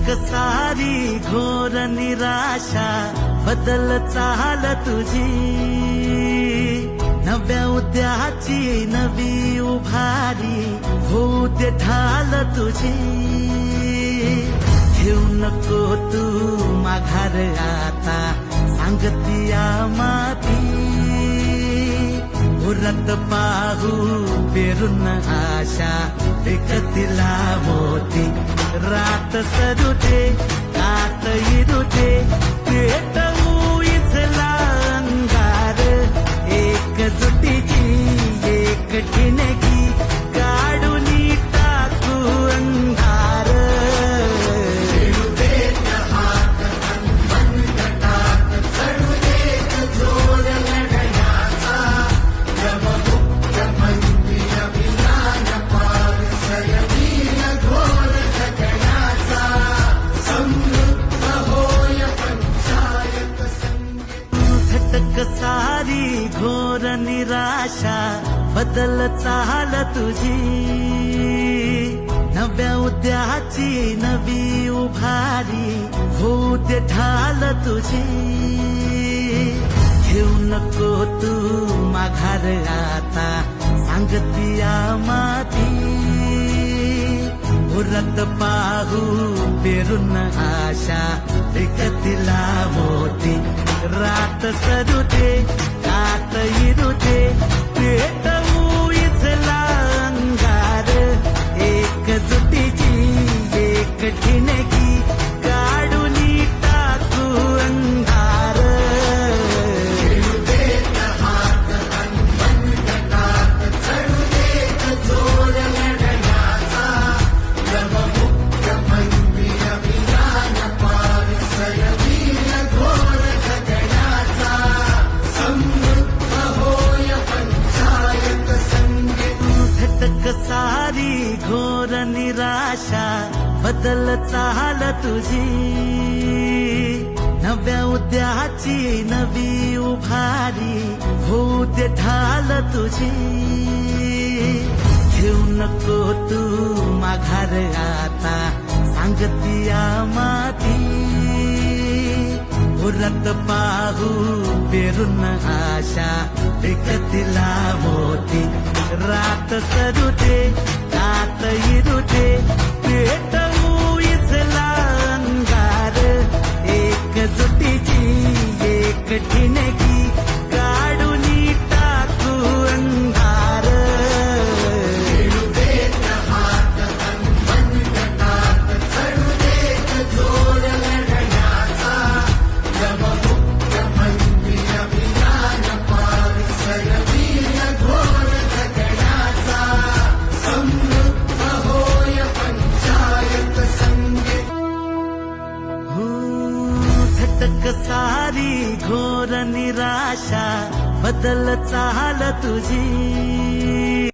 सारी घोर निराशा बदल चाल तुझी, नव्या उद्याची नवी उभारी होऊ दे ढाल तुझी। ठेवू नको तू माघार आता सांगतिया माती, उरत पाहू पेरून आशा एकतिला मोती। रात सरुते आत इरुते पेटवू इथला अंगार, एकजुटीची एक ठिणगी काढून टाकू अंधार। सारी घोर निराशा बदल चाल तुझी, नव्या उद्याची नवी उभारी होऊ दे ढाल तुझी। ठेवू नको तू माघार आता सांगतिया माती, उरत पाहू पेरून आशा एकतिला मोती। रात सरुते आत इरुते पेटवू इथला अंगार, एकजुटीची एक ठिणगी काढून टाकू अंधार। सारी घोर निराशा बदल चाल तुझी, नव्या उद्याची नवी उभारी होऊ दे ढाल तुझी। ठेवू नको तू माघार आता सांगतिया माती, उरत पाहू पेरून आशा एकतिला मोती। रात सरुते आत इरुते पेटवू इथला अंगार, एकजुटीची एक ठिणगी काढून टाकू अंधार। सारी घोर निराशा बदल चाल तुझी।